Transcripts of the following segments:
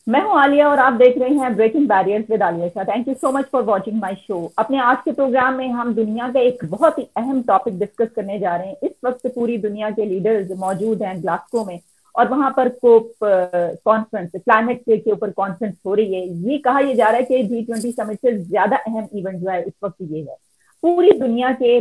میں ہوں عالیہ اور آپ دیکھ رہے ہیں breaking barriers with Alia Shah. Thank you so much for watching my show. اپنے آج کے پروگرام میں ہم دنیا کا ایک بہت ہی اہم ٹاپک ڈسکس کرنے جا رہے ہیں. اس وقت پوری دنیا کے لیڈرز موجود ہیں گلاسکو میں اور وہاں پر کوپ کانفرنس کلائمیٹ کے اوپر کانفرنس ہو رہی ہے. یہ کہا یہ جا رہا ہے کہ G20 سمٹ سے زیادہ اہم ایونٹ جو ہے اس وقت یہ ہے. پوری دنیا کے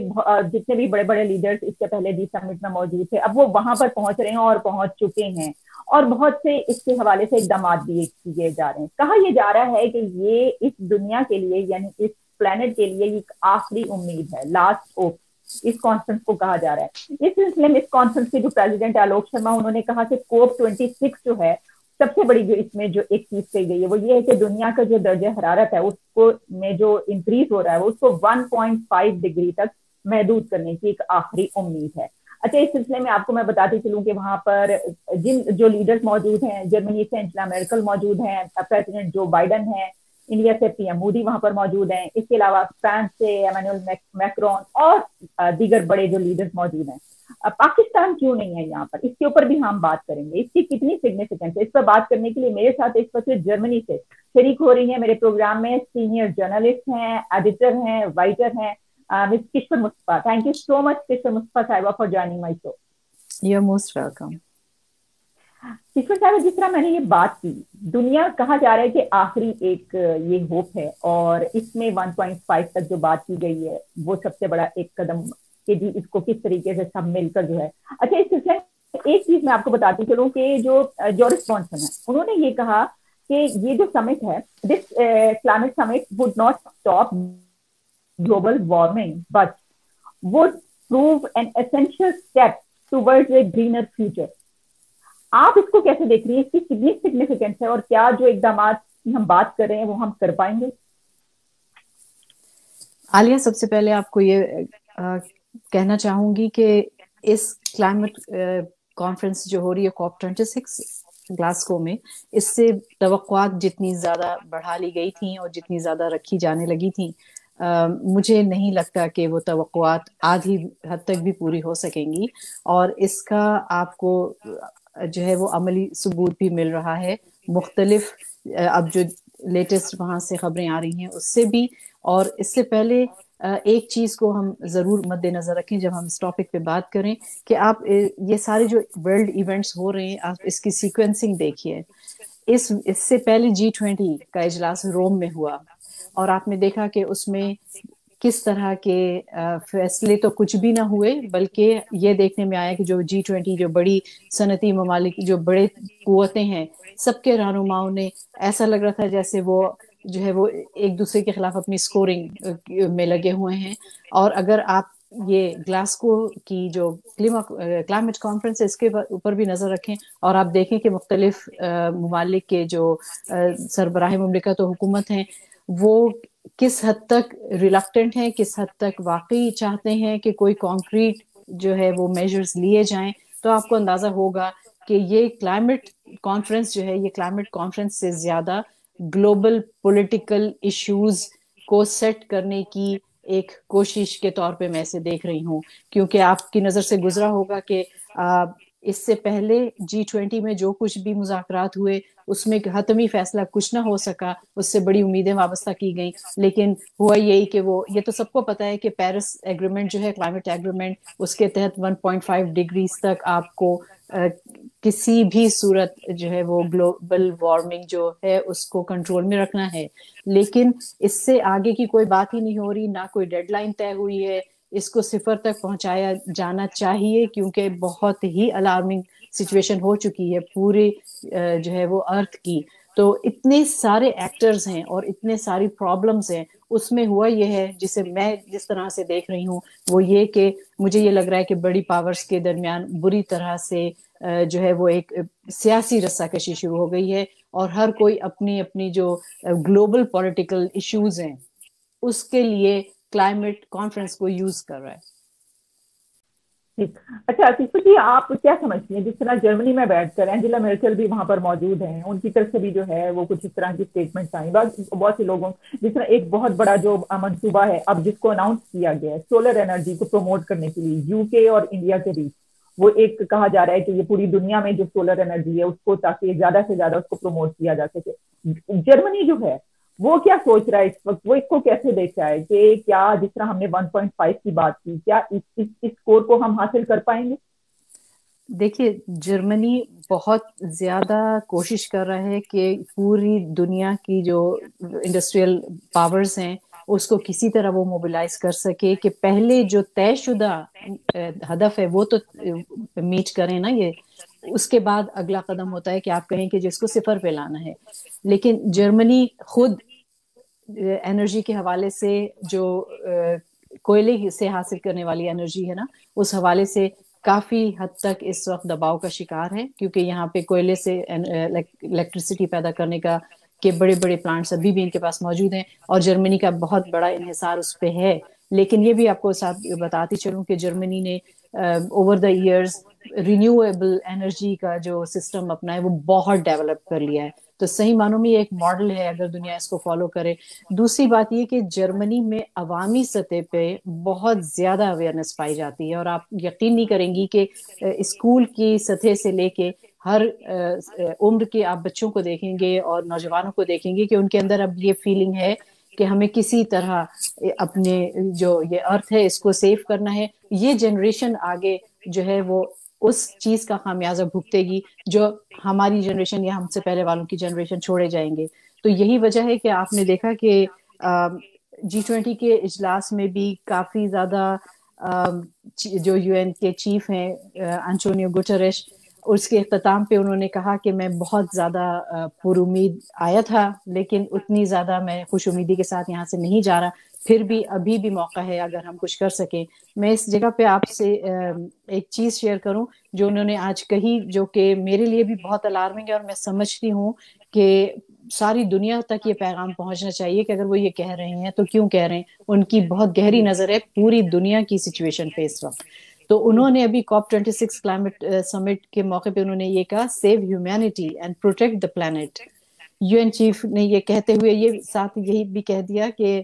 جتنے بھی بڑے بڑے لیڈرز اس سے پہلے جی سمٹ میں موجود تھے اب وہ وہاں پر پہنچ رہے ہیں اور پہنچ چکے ہیں اور بہت سے اس کے حوالے سے اقدامات بھی کیے جا رہے ہیں. کہا یہ جا رہا ہے کہ یہ اس دنیا کے لیے یعنی اس پلانٹ کے لیے ایک آخری امید ہے, لاسٹ ہوپ اس کانفرنس کو کہا جا رہا ہے. اس سلسلے میں اس کانفرنس کے جو پریزیڈنٹ آلوک شرما انہوں نے کہا کہ COP26 جو ہے سب سے بڑی جو اس میں جو ایک چیز کہی گئی ہے وہ یہ ہے کہ دنیا کا جو درجہ حرارت ہے اس کو میں جو انکریز ہو رہا ہے اس کو 1.5 ڈگری تک محدود کرنے کی ایک آخری امید ہے. اچھا, اس سلسلے میں آپ کو میں بتاتی چلوں کہ وہاں پر جن جو لیڈرز موجود ہیں, جرمنی سے انجلا میرکل موجود ہیں, پریزیڈنٹ جو بائیڈن ہیں, انڈیا سے پی ایم مودی وہاں پر موجود ہیں, اس کے علاوہ فرانس سے ایمانوئل میکرون اور دیگر بڑے جو لیڈرز موجود ہیں. پاکستان کیوں نہیں ہے یہاں پر, اس کے اوپر بھی ہم بات کریں گے, اس کی کتنی سگنیفیکینس ہے. اس پر بات کرنے کے لیے میرے ساتھ اس وقت جرمنی سے شریک ہو رہی ہیں میرے پروگرام میں سینئر جرنلسٹ ہیں, ایڈیٹر ہیں, رائٹر ہیں, مس کشور مصطفیٰ. تھینک یو سو مچ کشور مصطفیٰ صاحبہ for joining my show. You're most welcome. کشور صاحب, جس طرح میں نے یہ بات کی, دنیا کہا جا رہا ہے کہ آخری ایک یہ ہوپ ہے اور اس میں 1.5 تک جو بات کی گئی ہے وہ سب سے بڑا ایک قدم کہ جی اس کو کس طریقے سے سب مل کر جو ہے. اچھا, اس سلسلے میں ایک چیز میں آپ کو بتاتی چلوں کہ جو جورج جانسن ہے انہوں نے یہ کہا کہ یہ جو سمٹ ہے this climate summit would not stop global warming but would prove an essential step towards a greener future. آپ اس کو کیسے دیکھ رہی ہیں, اس کی کتنی سگنیفیکینس ہے اور کیا جو اقدامات کی ہم بات کر رہے ہیں وہ ہم کر پائیں گے؟ عالیہ, سب سے پہلے آپ کو یہ کہنا چاہوں گی کہ اس کلائمیٹ کانفرنس جو ہو رہی ہے COP26 گلاسکو میں, اس سے توقعات جتنی زیادہ بڑھا لی گئی تھیں اور جتنی زیادہ رکھی جانے لگی تھیں, مجھے نہیں لگتا کہ وہ توقعات آدھی حد تک بھی پوری ہو سکیں گی. اور اس کا آپ کو جو ہے وہ عملی ثبوت بھی مل رہا ہے مختلف اب جو لیٹسٹ وہاں سے خبریں آ رہی ہیں اس سے بھی. اور اس سے پہلے ایک چیز کو ہم ضرور مد نظر رکھیں جب ہم اس ٹاپک پہ بات کریں کہ آپ یہ سارے جو ورلڈ ایونٹس ہو رہے ہیں آپ اس کی سیکوینسنگ دیکھیے. اس سے پہلے G20 کا اجلاس روم میں ہوا اور آپ نے دیکھا کہ اس میں کس طرح کے فیصلے تو کچھ بھی نہ ہوئے, بلکہ یہ دیکھنے میں آیا کہ جو G20 جو بڑی صنعتی ممالک جو بڑے قوتیں ہیں سب کے رہنماؤں نے ایسا لگ رہا تھا جیسے وہ جو ہے وہ ایک دوسرے کے خلاف اپنی سکورنگ میں لگے ہوئے ہیں. اور اگر آپ یہ گلاسکو کی جو کلائمیٹ کانفرنس ہے اس کے اوپر بھی نظر رکھیں اور آپ دیکھیں کہ مختلف ممالک کے جو سربراہ مملکت و حکومت ہیں وہ کس حد تک ریلکٹنٹ ہیں, کس حد تک واقعی چاہتے ہیں کہ کوئی کانکریٹ جو ہے وہ میجرز لیے جائیں, تو آپ کو اندازہ ہوگا کہ یہ کلائمیٹ کانفرنس جو ہے یہ کلائمیٹ کانفرنس سے زیادہ گلوبل پولیٹیکل ایشوز کو سیٹ کرنے کی ایک کوشش کے طور پہ میں اسے دیکھ رہی ہوں. کیونکہ آپ کی نظر سے گزرا ہوگا کہ اس سے پہلے G20 میں جو کچھ بھی مذاکرات ہوئے اس میں حتمی فیصلہ کچھ نہ ہو سکا, اس سے بڑی امیدیں وابستہ کی گئیں. لیکن ہوا یہی کہ وہ یہ تو سب کو پتا ہے کہ پیرس ایگریمنٹ جو ہے کلائمیٹ ایگریمنٹ اس کے تحت 1.5 ڈگریز تک آپ کو کسی بھی صورت جو ہے وہ گلوبل وارمنگ جو ہے اس کو کنٹرول میں رکھنا ہے. لیکن اس سے آگے کی کوئی بات ہی نہیں ہو رہی, نہ کوئی ڈیڈ لائن طے ہوئی ہے. اس کو صفر تک پہنچایا جانا چاہیے کیونکہ بہت ہی الارمنگ سچویشن ہو چکی ہے پوری جو ہے وہ ارتھ کی. تو اتنے سارے ایکٹرز ہیں اور اتنے ساری پرابلمز ہیں, اس میں ہوا یہ ہے جسے میں جس طرح سے دیکھ رہی ہوں وہ یہ کہ مجھے یہ لگ رہا ہے کہ بڑی پاورز کے درمیان بری طرح سے جو ہے وہ ایک سیاسی رساکشی شروع ہو گئی ہے اور ہر کوئی اپنی اپنی جو گلوبل پولیٹیکل ایشوز ہیں اس کے لیے کلائمیٹ کانفرنس کو یوز کر رہا ہے. اچھا کشور جی, آپ کیا سمجھتی ہیں جس طرح جرمنی میں بیٹھ کر اینجلا میرکل بھی وہاں پر موجود ہیں, ان کی طرف سے بھی جو ہے وہ کچھ اس طرح کی اسٹیٹمنٹس آئیں بہت سے لوگوں, جس طرح ایک بہت بڑا جو منصوبہ ہے اب جس کو اناؤنس کیا گیا ہے سولر انرجی کو پروموٹ کرنے کے لیے UK اور انڈیا کے بیچ, وہ ایک کہا جا رہا ہے کہ یہ پوری دنیا میں جو سولر انرجی ہے اس کو تاکہ زیادہ سے زیادہ اس کو پروموٹ کیا جا سکے. جرمنی جو ہے وہ کیا سوچ رہا ہے اس وقت, وہ اس کو کیسے دیکھتا ہے کہ کیا جس طرح ہم نے 1.5 کی بات کی, کیا اس اسکور کو ہم حاصل کر پائیں گے؟ دیکھیے جرمنی بہت زیادہ کوشش کر رہا ہے کہ پوری دنیا کی جو انڈسٹریل پاورز ہیں اس کو کسی طرح وہ موبلائز کر سکے کہ پہلے جو طے شدہ ہدف ہے وہ تو میٹ کریں نا یہ, اس کے بعد اگلا قدم ہوتا ہے کہ آپ کہیں کہ جس کو صفر پہ لانا ہے. لیکن جرمنی خود انرجی کے حوالے سے جو کوئلے سے حاصل کرنے والی انرجی ہے نا, اس حوالے سے کافی حد تک اس وقت دباؤ کا شکار ہے, کیونکہ یہاں پہ کوئلے سے الیکٹریسٹی پیدا کرنے کا کہ بڑے بڑے پلانٹس ابھی بھی ان کے پاس موجود ہیں, اور جرمنی کا بہت بڑا انحصار اس پہ ہے. لیکن یہ بھی آپ کو ساتھ بتاتی چلوں کہ جرمنی نے over the years renewable energy کا جو سسٹم اپنا ہے وہ بہت ڈیولپ کر لیا ہے. تو صحیح معنوں میں یہ ایک ماڈل ہے اگر دنیا اس کو فالو کرے. دوسری بات یہ کہ جرمنی میں عوامی سطح پہ بہت زیادہ اویئرنیس پائی جاتی ہے, اور آپ یقین نہیں کریں گی کہ اسکول کی سطح سے لے کے ہر عمر کے آپ بچوں کو دیکھیں گے اور نوجوانوں کو دیکھیں گے کہ ان کے اندر اب یہ فیلنگ ہے کہ ہمیں کسی طرح اپنے جو یہ ارتھ ہے اس کو سیو کرنا ہے. یہ جنریشن آگے جو ہے وہ اس چیز کا خامیازہ بھگتے گی جو ہماری جنریشن یا ہم سے پہلے والوں کی جنریشن چھوڑے جائیں گے. تو یہی وجہ ہے کہ آپ نے دیکھا کہ G20 کے اجلاس میں بھی کافی زیادہ جو UN کے چیف ہیں انٹونیو گوٹریش, اس کے اختتام پہ انہوں نے کہا کہ میں بہت زیادہ پر امید آیا تھا لیکن اتنی زیادہ میں خوش امیدی کے ساتھ یہاں سے نہیں جا رہا, پھر بھی ابھی بھی موقع ہے اگر ہم کچھ کر سکیں. میں اس جگہ پہ آپ سے ایک چیز شیئر کروں جو انہوں نے آج کہی, جو کہ میرے لیے بھی بہت الارمنگ ہے, اور میں سمجھتی ہوں کہ ساری دنیا تک یہ پیغام پہنچنا چاہیے کہ اگر وہ یہ کہہ رہے ہیں تو کیوں کہہ رہے ہیں. ان کی بہت گہری نظر ہے پوری دنیا کی سچویشن پہ اس وقت. تو انہوں نے ابھی COP26 کلائمیٹ سمٹ کے موقع پہ انہوں نے یہ کہا, save humanity and protect the planet. UN chief نے یہ کہتے ہوئے یہ ساتھ یہی بھی کہہ دیا کہ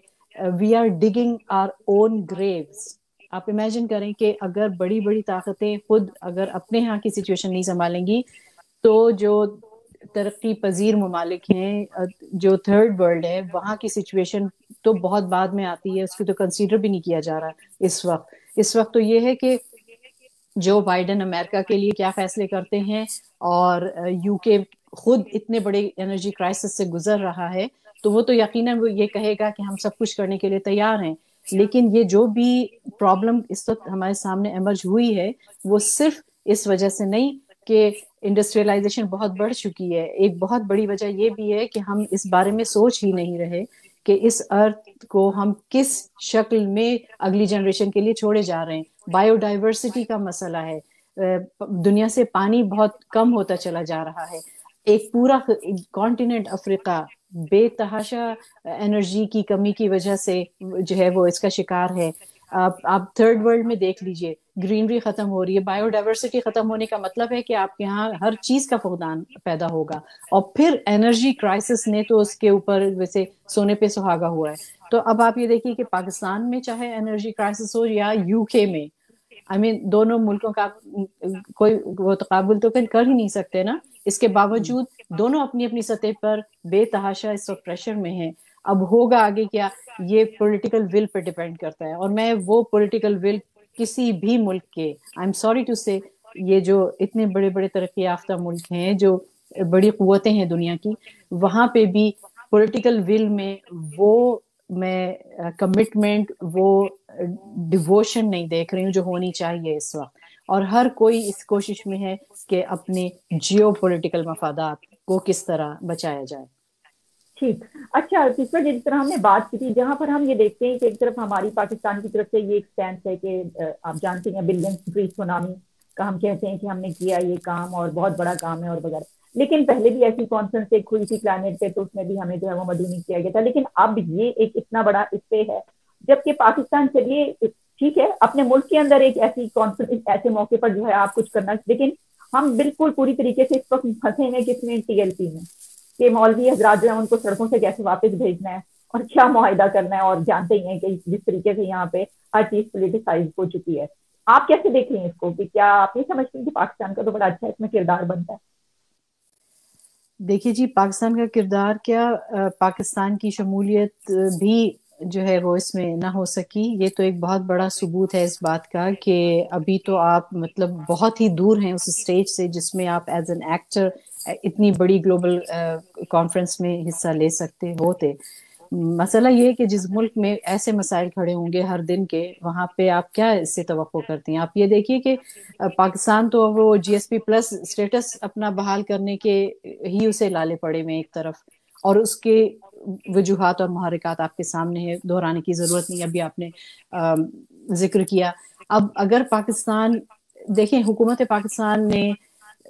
we are digging our own graves. آپ امیجن کریں کہ اگر بڑی بڑی طاقتیں خود اگر اپنے ہاں کی سچویشن نہیں سنبھالیں گی تو جو ترقی پذیر ممالک ہیں, جو تھرڈ ورلڈ ہے, وہاں کی سچویشن تو بہت بعد میں آتی ہے, اس کی تو کنسیڈر بھی نہیں کیا جا رہا اس وقت. اس وقت تو یہ ہے کہ جو بائیڈن امریکہ کے لیے کیا فیصلے کرتے ہیں, اور UK خود اتنے بڑے انرجی کرائسس سے گزر رہا ہے, تو وہ تو یقیناً وہ یہ کہے گا کہ ہم سب کچھ کرنے کے لیے تیار ہیں. لیکن یہ جو بھی پرابلم اس وقت ہمارے سامنے ایمرج ہوئی ہے وہ صرف اس وجہ سے نہیں کہ انڈسٹریلائزیشن بہت بڑھ چکی ہے, ایک بہت بڑی وجہ یہ بھی ہے کہ ہم اس بارے میں سوچ ہی نہیں رہے کہ اس ارتھ کو ہم کس شکل میں اگلی جنریشن کے لیے چھوڑے جا رہے ہیں. بایو ڈائیورسٹی کا مسئلہ ہے, دنیا سے پانی بہت کم ہوتا چلا جا رہا ہے, ایک پورا کانٹیننٹ افریقہ بے تحاشا انرجی کی کمی کی وجہ سے جو ہے وہ اس کا شکار ہے. آپ تھرڈ ورلڈ میں دیکھ لیجئے, گرینری ختم ہو رہی ہے, بایو ڈائیورسٹی ختم ہونے کا مطلب ہے کہ آپ کے یہاں ہر چیز کا فقدان پیدا ہوگا, اور پھر انرجی کرائسس نے تو اس کے اوپر ویسے سونے پہ سہاگا ہوا ہے. تو اب آپ یہ دیکھیے کہ پاکستان میں چاہے انرجی کرائسس ہو یا UK میں, دونوں ملکوں کا کوئی وہ تقابل تو کر ہی نہیں سکتے نا. اس کے باوجود دونوں اپنی اپنی سطح پر بے تحاشا اس وقت پریشر میں ہیں. اب ہوگا آگے کیا, یہ پولیٹیکل ول پہ ڈیپینڈ کرتا ہے, اور میں وہ پولیٹیکل ول کسی بھی ملک کے, آئی ایم سوری ٹو سے, یہ جو اتنے بڑے بڑے ترقی یافتہ ملک ہیں, جو بڑی قوتیں ہیں دنیا کی, وہاں پہ بھی پولیٹیکل ول میں وہ میں کمٹمنٹ, وہ ڈیووشن نہیں دیکھ رہی ہوں جو ہونی چاہیے اس وقت. اور ہر کوئی اس کوشش میں ہے کہ اپنے جیو پولیٹیکل مفادات کو کس طرح بچایا جائے. ٹھیک, اچھا اس جس طرح ہم نے بات کی تھی, جہاں پر ہم یہ دیکھتے ہیں کہ ایک طرف ہماری پاکستان کی طرف سے یہ ایک سٹینس ہے کہ آپ جانتے ہیں بلین ٹری سونامی کا ہم کہتے ہیں کہ ہم نے کیا یہ کام اور بہت بڑا کام ہے اور وغیرہ, لیکن پہلے بھی ایسی کانفرنس ایک ہوئی تھی کلائمیٹ پہ, تو اس میں بھی ہمیں جو ہے وہ مدعو نہیں کیا گیا تھا. لیکن اب یہ ایک اتنا بڑا اس پہ ہے, جبکہ پاکستان چلیے ٹھیک ہے اپنے ملک کے اندر ایک ایسی کانفرنس ایسے موقع پر جو ہے آپ کچھ کرنا, لیکن ہم بالکل پوری طریقے سے اس وقت پھنسے ہیں کس میں, TLP میں, کہ مولوی حضرات جو ہیں ان کو سڑکوں سے کیسے واپس بھیجنا ہے اور کیا معاہدہ کرنا ہے, اور جانتے ہی ہیں کہ جس طریقے سے یہاں پہ ہر چیز پولیٹیسائز ہو چکی ہے. آپ کیسے دیکھ رہے ہیں اس کو, کہ کیا آپ نہیں سمجھتے کہ پاکستان کا تو بڑا اچھا اس میں کردار بنتا ہے؟ دیکھیے جی, پاکستان کا کردار کیا, پاکستان کی شمولیت بھی جو ہے وہ اس میں نہ ہو سکی. یہ تو ایک بہت بڑا ثبوت ہے اس بات کا کہ ابھی تو آپ مطلب بہت ہی دور ہیں اس اسٹیج سے جس میں آپ ایز این ایکٹر اتنی بڑی گلوبل کانفرنس میں حصہ لے سکتے ہوتے. مسئلہ یہ ہے کہ جس ملک میں ایسے مسائل کھڑے ہوں گے ہر دن کے, وہاں پہ آپ کیا اس سے توقع کرتی ہیں؟ آپ یہ دیکھیے کہ پاکستان تو وہ جی ایس پی پلس اسٹیٹس اپنا بحال کرنے کے ہی اسے لالے پڑے میں ایک طرف, اور اس کے وجوہات اور محرکات آپ کے سامنے ہے, دہرانے کی ضرورت نہیں, ابھی آپ نے ذکر کیا. اب اگر پاکستان دیکھیں, حکومت پاکستان نے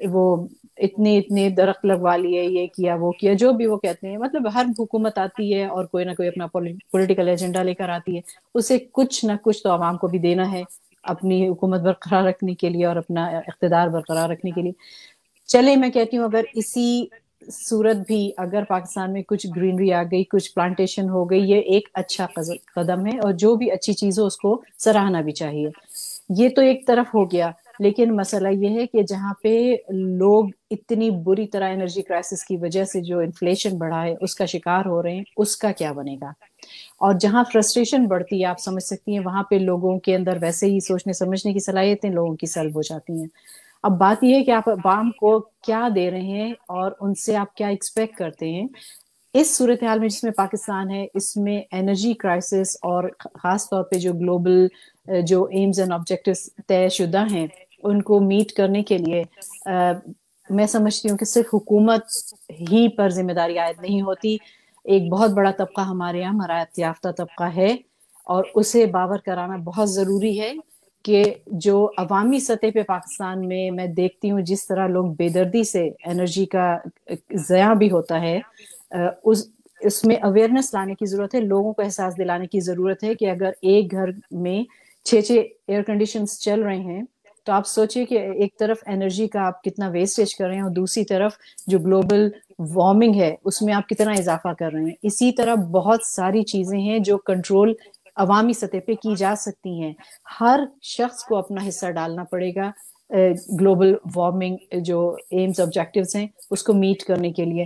وہ اتنے درخت لگوا لیے, یہ کیا وہ کیا, جو بھی وہ کہتے ہیں, مطلب ہر حکومت آتی ہے اور کوئی نہ کوئی اپنا پولیٹیکل ایجنڈا لے کر آتی ہے, اسے کچھ نہ کچھ تو عوام کو بھی دینا ہے اپنی حکومت برقرار رکھنے کے لیے اور اپنا اقتدار برقرار رکھنے کے لیے. چلے میں کہتی ہوں اگر اسی صورت بھی اگر پاکستان میں کچھ گرینری آ گئی, کچھ پلانٹیشن ہو گئی, یہ ایک اچھا قدم ہے, اور جو بھی اچھی چیز ہو اس کو سراہنا بھی چاہیے. یہ تو ایک طرف ہو گیا. لیکن مسئلہ یہ ہے کہ جہاں پہ لوگ اتنی بری طرح انرجی کرائسس کی وجہ سے جو انفلیشن بڑھا ہے اس کا شکار ہو رہے ہیں, اس کا کیا بنے گا؟ اور جہاں فرسٹریشن بڑھتی ہے, آپ سمجھ سکتی ہیں, وہاں پہ لوگوں کے اندر ویسے ہی سوچنے سمجھنے کی صلاحیتیں لوگوں کی سلب ہو جاتی ہیں. اب بات یہ ہے کہ آپ عوام کو کیا دے رہے ہیں اور ان سے آپ کیا ایکسپیکٹ کرتے ہیں. اس صورتحال میں جس میں پاکستان ہے, اس میں انرجی کرائسس اور خاص طور پہ جو گلوبل جو ایمز اینڈ آبجیکٹیوز طے شدہ ہیں ان کو میٹ کرنے کے لیے میں سمجھتی ہوں کہ صرف حکومت ہی پر ذمہ داری عائد نہیں ہوتی. ایک بہت بڑا طبقہ ہمارے یہاں مراعات یافتہ طبقہ ہے, اور اسے باور کرانا بہت ضروری ہے کہ جو عوامی سطح پہ پاکستان میں دیکھتی ہوں جس طرح لوگ بے دردی سے انرجی کا ضیاع بھی ہوتا ہے, اس میں اویئرنیس لانے کی ضرورت ہے, لوگوں کو احساس دلانے کی ضرورت ہے کہ اگر ایک گھر میں 6 ایئر کنڈیشنز چل رہے ہیں تو آپ سوچئے کہ ایک طرف انرجی کا آپ کتنا ویسٹیج کر رہے ہیں, اور دوسری طرف جو گلوبل وارمنگ ہے اس میں آپ کتنا اضافہ کر رہے ہیں. اسی طرح بہت ساری چیزیں ہیں جو کنٹرول عوامی سطح پہ کی جا سکتی ہیں. ہر شخص کو اپنا حصہ ڈالنا پڑے گا گلوبل وارمنگ جو ایمز آبجیکٹیوز ہیں اس کو میٹ کرنے کے لیے.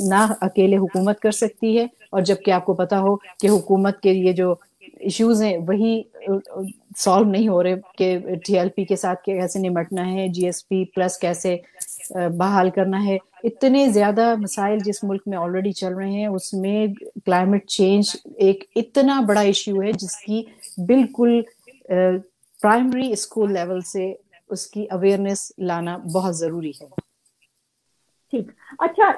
نہ اکیلے حکومت کر سکتی ہے, اور جبکہ آپ کو پتا ہو کہ حکومت کے یہ جو ایشوز ہیں وہی سالو نہیں ہو رہے کہ ٹی ایل پی کے ساتھ کیسے نمٹنا ہے, جی ایس پی پلس کیسے بحال کرنا ہے. اتنے زیادہ مسائل جس ملک میں آلریڈی چل رہے ہیں اس میں کلائمیٹ چینج ایک اتنا بڑا ایشو ہے جس کی بالکل پرائمری اسکول لیول سے اس کی اویئرنیس لانا بہت ضروری ہے. ٹھیک, اچھا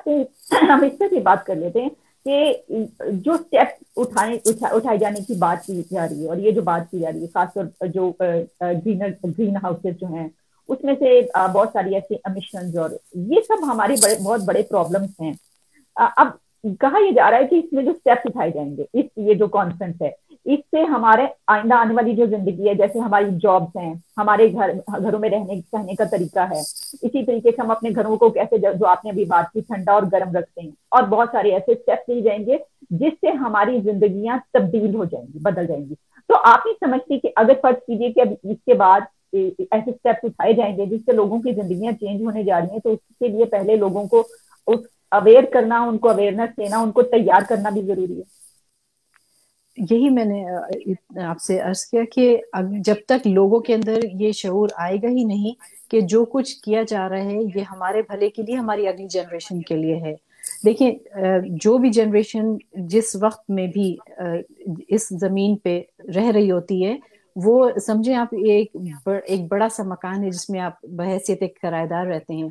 ہم اس پہ بھی بات کر لیتے ہیں کہ جو اسٹیپ اٹھائے جانے کی بات کی جا رہی ہے, اور یہ جو بات کی جا رہی ہے خاص طور پر جو گرین ہاؤسز جو ہیں اس میں سے بہت ساری ایسی امیشنز, اور یہ سب ہمارے بہت بڑے پرابلمس ہیں. اب کہا یہ جا رہا ہے کہ اس میں جو اسٹیپس اٹھائے جائیں گے, یہ جو کانفرنس ہے اس سے ہمارے آئندہ آنے والی جو زندگی ہے, جیسے ہماری جابس ہیں, ہمارے گھروں میں رہنے کا طریقہ ہے, اسی طریقے سے ہم اپنے گھروں کو کیسے, جو آپ نے ابھی بات کی, ٹھنڈا اور گرم رکھتے ہیں, اور بہت سارے ایسے اسٹیپس لیے جائیں گے جس سے ہماری زندگیاں تبدیل ہو جائیں گی, بدل جائیں گی. تو آپ نہیں سمجھتی کہ اگر فرض کیجیے کہ اب اس کے بعد ایسے اسٹیپس اٹھائے جائیں گے جس سے لوگوں کی زندگیاں چینج ہونے جا رہی ہیں, تو اس کے لیے پہلے لوگوں کو اویئر کرنا, ان کو اویئرنیس دینا, ان کو تیار کرنا بھی ضروری ہے. یہی میں نے آپ سے عرض کیا کہ جب تک لوگوں کے اندر یہ شعور آئے گا ہی نہیں کہ جو کچھ کیا جا رہا ہے یہ ہمارے بھلے کے لیے, ہماری اگلی جنریشن کے لیے ہے. دیکھیں, جو بھی جنریشن جس وقت میں بھی اس زمین پہ رہ رہی ہوتی ہے وہ سمجھیں آپ ایک بڑا سا مکان ہے جس میں آپ بحیثیت ایک کرایہ دار رہتے ہیں.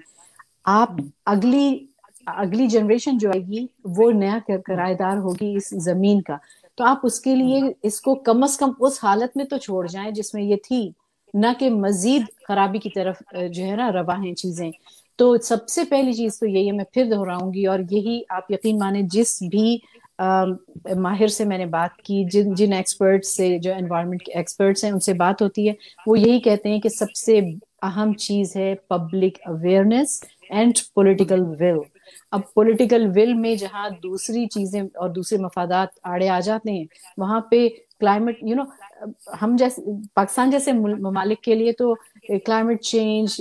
آپ اگلی جنریشن جو آئے گی وہ نیا کرایہ دار ہوگی اس زمین کا, تو آپ اس کے لیے اس کو کم از کم اس حالت میں تو چھوڑ جائیں جس میں یہ تھی, نہ کہ مزید خرابی کی طرف جو ہے نا رواں ہیں چیزیں. تو سب سے پہلی چیز تو یہی ہے, میں پھر دہراؤں گی, اور یہی آپ یقین مانیں جس بھی ماہر سے میں نے بات کی, جن ایکسپرٹس سے, جو انوائرمنٹ کے ایکسپرٹس ہیں ان سے بات ہوتی ہے, وہ یہی کہتے ہیں کہ سب سے اہم چیز ہے public awareness and political will. اب پولیٹیکل ول میں جہاں دوسری چیزیں اور دوسرے مفادات آڑے آ جاتے ہیں, وہاں پہ کلائمیٹ ہم جیسے پاکستان جیسے ممالک کے لیے تو کلائمیٹ چینج،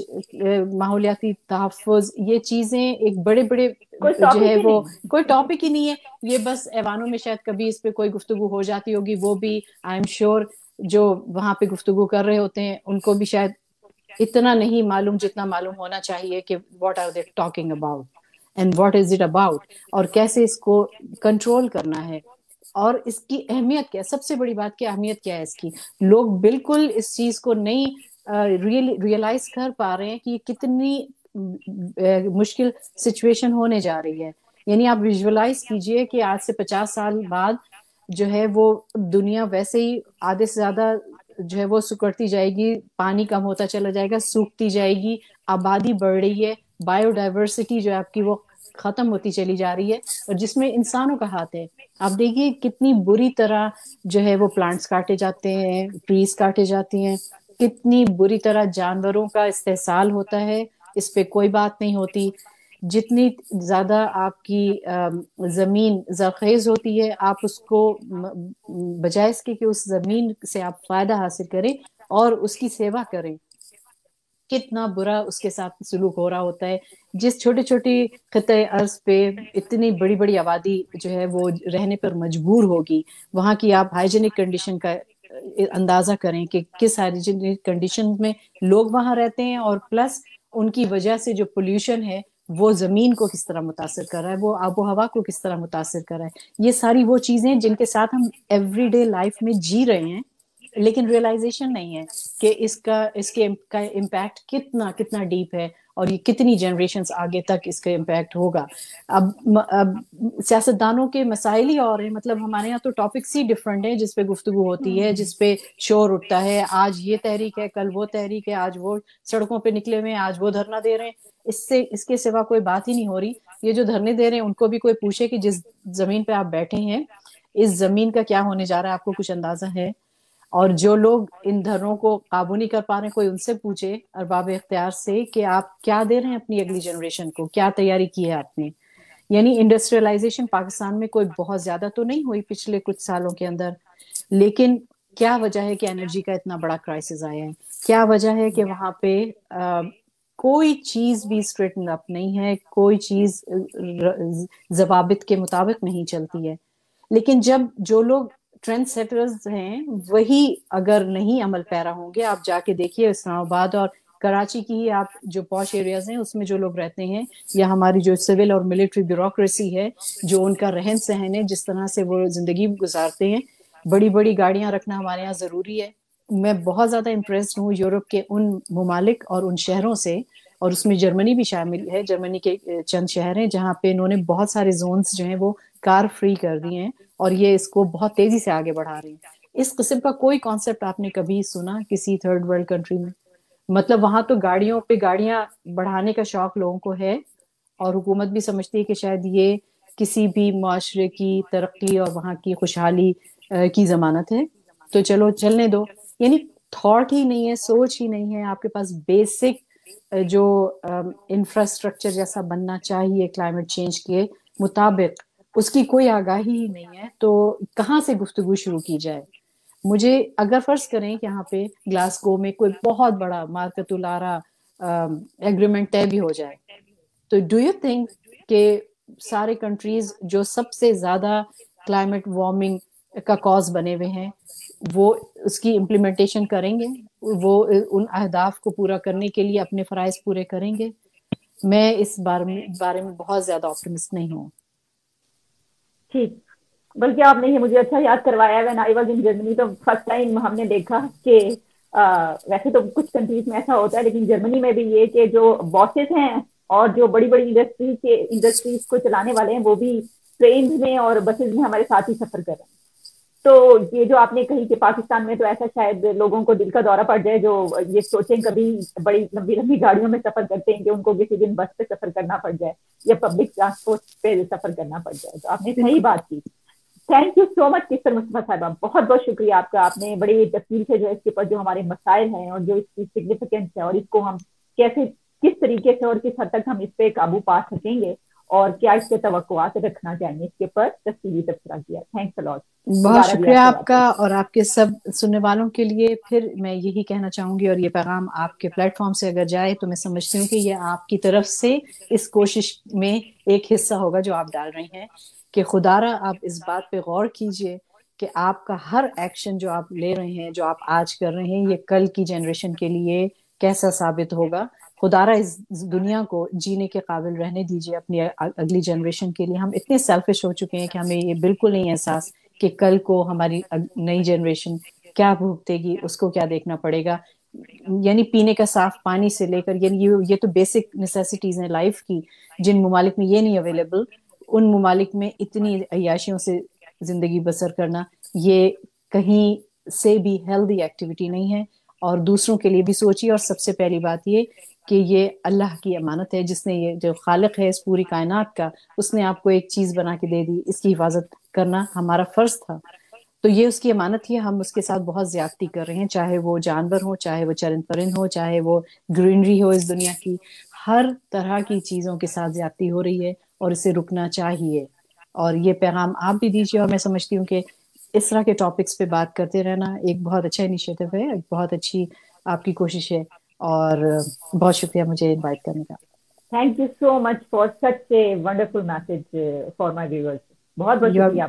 ماحولیاتی تحفظ، یہ چیزیں ایک بڑے بڑے جو ہے وہ کوئی ٹاپک ہی نہیں ہے. یہ بس ایوانوں میں شاید کبھی اس پہ کوئی گفتگو ہو جاتی ہوگی، وہ بھی آئی ایم شیور جو وہاں پہ گفتگو کر رہے ہوتے ہیں ان کو بھی شاید اتنا نہیں معلوم جتنا معلوم ہونا چاہیے کہ what are they talking about and what is it about, اور کیسے اس کو کنٹرول کرنا ہے، اور اس کی اہمیت کیا ہے. سب سے بڑی بات کی اہمیت کیا ہے اس کی، لوگ بالکل اس چیز کو نہیں ریئلائز کر پا رہے ہیں کہ یہ کتنی مشکل سچویشن ہونے جا رہی ہے. یعنی آپ ویژولائز کیجئے کہ آج سے 50 سال بعد جو ہے وہ دنیا ویسے ہی آدھے سے زیادہ جو ہے وہ سکڑتی جائے گی، پانی کم ہوتا چلا جائے گا، سوکھتی جائے گی، آبادی بڑھ رہی ہے، بایو ڈائیورسٹی جو ہے آپ کی وہ ختم ہوتی چلی جا رہی ہے، اور جس میں انسانوں کا ہاتھ ہے. آپ دیکھیے کتنی بری طرح جو ہے وہ پلانٹس کاٹے جاتے ہیں، ٹریز کاٹے جاتی ہیں، کتنی بری طرح جانوروں کا استحصال ہوتا ہے، اس پہ کوئی بات نہیں ہوتی. جتنی زیادہ آپ کی زمین زرخیز ہوتی ہے، آپ اس کو بجائے اس کے کہ اس زمین سے آپ فائدہ حاصل کریں اور اس کی سیوا کریں، کتنا برا اس کے ساتھ سلوک ہو رہا ہوتا ہے. جس چھوٹی چھوٹی خطۂ ارض پہ اتنی بڑی بڑی آبادی جو ہے وہ رہنے پر مجبور ہوگی، وہاں کی آپ ہائیجینک کنڈیشن کا اندازہ کریں کہ کس ہائیجینک کنڈیشن میں لوگ وہاں رہتے ہیں، اور پلس ان کی وجہ سے جو پولیوشن ہے وہ زمین کو کس طرح متاثر کر رہا ہے، وہ آب و ہوا کو کس طرح متاثر کر رہا ہے. یہ ساری وہ چیزیں جن کے ساتھ ہم ایوری ڈے لائف میں جی رہے ہیں، لیکن ریئلائزیشن نہیں ہے کہ اس کے امپیکٹ کتنا ڈیپ ہے، اور یہ کتنی جنریشنز آگے تک اس کا امپیکٹ ہوگا. اب سیاستدانوں کے مسائل ہی اور ہیں، مطلب ہمارے یہاں تو ٹاپکس ہی ڈفرنٹ ہیں جس پہ گفتگو ہوتی ہے، جس پہ شور اٹھتا ہے، آج یہ تحریک ہے، کل وہ تحریک ہے، آج وہ سڑکوں پہ نکلے ہوئے ہیں، آج وہ دھرنا دے رہے ہیں. اس کے سوا کوئی بات ہی نہیں ہو رہی. یہ جو دھرنے دے رہے ہیں ان کو بھی کوئی پوچھے کہ جس زمین پہ آپ بیٹھے ہیں اس زمین کا کیا ہونے جا رہا ہے، آپ کو کچھ اندازہ ہے؟ اور جو لوگ ان دھرنوں کو قابو نہیں کر پا رہے ہیں، کوئی ان سے پوچھے ارباب اختیار سے کہ آپ کیا دے رہے ہیں اپنی اگلی جنریشن کو، کیا تیاری کی ہے آپ نے. یعنی انڈسٹریلائزیشن پاکستان میں کوئی بہت زیادہ تو نہیں ہوئی پچھلے کچھ سالوں کے اندر، لیکن کیا وجہ ہے کہ انرجی کا اتنا بڑا کرائسس آیا ہے؟ کیا وجہ ہے کہ وہاں پہ کوئی چیز بھی اسٹریٹن اپ نہیں ہے، کوئی چیز ضوابط کے مطابق نہیں چلتی ہے. لیکن جب جو لوگ ٹرینڈ سیٹرز ہیں وہی اگر نہیں عمل پیرا ہوں گے، آپ جا کے دیکھیے اسلام آباد اور کراچی کی ہی آپ جو پوش ایریاز ہیں اس میں جو لوگ رہتے ہیں، یا ہماری جو سول اور ملٹری بیوروکریسی ہے، جو ان کا رہن سہن ہے، جس طرح سے وہ زندگی گزارتے ہیں، بڑی بڑی گاڑیاں رکھنا ہمارے یہاں ضروری ہے. میں بہت زیادہ امپریسڈ ہوں یورپ کے ان ممالک اور ان شہروں سے، اور اس میں جرمنی بھی شامل ہے. جرمنی کے چند شہر ہیں جہاں پہ انہوں نے بہت سارے زونز جو ہیں وہ کار فری کر دیے ہیں، اور یہ اس کو بہت تیزی سے آگے بڑھا رہے ہیں. اس قسم کا کوئی کانسیپٹ آپ نے کبھی سنا کسی تھرڈ ورلڈ کنٹری میں؟ مطلب وہاں تو گاڑیوں پہ گاڑیاں بڑھانے کا شوق لوگوں کو ہے، اور حکومت بھی سمجھتی ہے کہ شاید یہ کسی بھی معاشرے کی ترقی اور وہاں کی خوشحالی کی ضمانت ہے، تو چلو چلنے دو. یعنی تھاٹ ہی نہیں ہے، سوچ ہی نہیں ہے آپ کے پاس. بیسک جو انفراسٹرکچر جیسا بننا چاہیے کلائمیٹ چینج کے مطابق، اس کی کوئی آگاہی ہی نہیں ہے. تو کہاں سے گفتگو شروع کی جائے؟ مجھے اگر فرض کریں کہ یہاں پہ گلاسگو میں کوئی بہت بڑا مارکت الارا ایگریمنٹ طے بھی ہو جائے، تو ڈو یو تھنک کہ سارے کنٹریز جو سب سے زیادہ کلائمیٹ وارمنگ کا کاز بنے ہوئے ہیں وہ اس کی امپلیمنٹیشن کریں گے، وہ ان اہداف کو پورا کرنے کے لیے اپنے فرائض پورے کریں گے؟ میں اس بارے میں بہت زیادہ آپٹمسٹ نہیں ہوں. ٹھیک، بلکہ آپ نے یہ مجھے اچھا یاد کروایا ہے. When I was in Germany تو فرسٹ ٹائم ہم نے دیکھا کہ ویسے تو کچھ کنٹریز میں ایسا ہوتا ہے، لیکن جرمنی میں بھی یہ کہ جو باسز ہیں اور جو بڑی بڑی انڈسٹریز کو چلانے والے ہیں وہ بھی ٹرینز میں اور بسز میں ہمارے ساتھ ہی سفر کر رہے ہیں. تو یہ جو آپ نے کہی کہ پاکستان میں تو ایسا شاید لوگوں کو دل کا دورہ پڑ جائے جو یہ سوچیں کبھی بڑی لمبی لمبی گاڑیوں میں سفر کرتے ہیں کہ ان کو کسی دن بس پہ سفر کرنا پڑ جائے یا پبلک ٹرانسپورٹ پہ سفر کرنا پڑ جائے. تو آپ نے صحیح بات کی. تھینک یو سو مچ کسر مصطفیٰ صاحبہ، بہت بہت شکریہ آپ کا. آپ نے بڑی تفصیل سے جو اس کے اوپر جو ہمارے مسائل ہیں اور جو اس کی سگنیفیکینس ہے اور اس کو ہم کیسے کس طریقے سے اور کس حد تک ہم اس پہ قابو پا سکیں گے اور کیا اس کے توقعات رکھنا چاہیے، اس کے اوپر تفصیلی تبصرہ کیا. تھینکس اے لاٹ. بہت شکریہ آپ کا اور آپ کے سب سننے والوں کے لیے. پھر میں یہی کہنا چاہوں گی، اور یہ پیغام آپ کے پلیٹ فارم سے اگر جائے تو میں سمجھتی ہوں کہ یہ آپ کی طرف سے اس کوشش میں ایک حصہ ہوگا جو آپ ڈال رہے ہیں، کہ خدا را آپ اس بات پہ غور کیجئے کہ آپ کا ہر ایکشن جو آپ لے رہے ہیں، جو آپ آج کر رہے ہیں، یہ کل کی جنریشن کے لیے کیسا ثابت ہوگا. خدا را اس دنیا کو جینے کے قابل رہنے دیجیے اپنی اگلی جنریشن کے لیے. ہم اتنے سیلفش ہو چکے ہیں کہ ہمیں یہ بالکل نہیں احساس کہ کل کو ہماری نئی جنریشن کیا بھوگتے گی، اس کو کیا دیکھنا پڑے گا. یعنی پینے کا صاف پانی سے لے کر، یعنی یہ تو بیسک نیسیسٹیز ہیں لائف کی، جن ممالک میں یہ نہیں اویلیبل، ان ممالک میں اتنی عیاشیوں سے زندگی بسر کرنا یہ کہیں سے بھی ہیلدی ایکٹیویٹی نہیں ہے. اور دوسروں کے لیے بھی سوچیے. اور سب سے پہلی بات یہ کہ یہ اللہ کی امانت ہے، جس نے یہ جو خالق ہے اس پوری کائنات کا، اس نے آپ کو ایک چیز بنا کے دے دی، اس کی حفاظت کرنا ہمارا فرض تھا. تو یہ اس کی امانت ہی ہے. ہم اس کے ساتھ بہت زیادتی کر رہے ہیں، چاہے وہ جانور ہو، چاہے وہ چرند پرند ہو، چاہے وہ گرینری ہو. اس دنیا کی ہر طرح کی چیزوں کے ساتھ زیادتی ہو رہی ہے اور اسے رکنا چاہیے. اور یہ پیغام آپ بھی دیجیے. اور میں سمجھتی ہوں کہ اس طرح کے ٹاپکس پہ بات کرتے رہنا ایک بہت اچھا انیشیٹو ہے، ایک بہت اچھی آپ کی کوشش ہے. اور بہت شکریہ مجھے انوائٹ کرنے کا. Thank you so much for such a wonderful message for my viewers. بہت بہت یو آر شکریہ.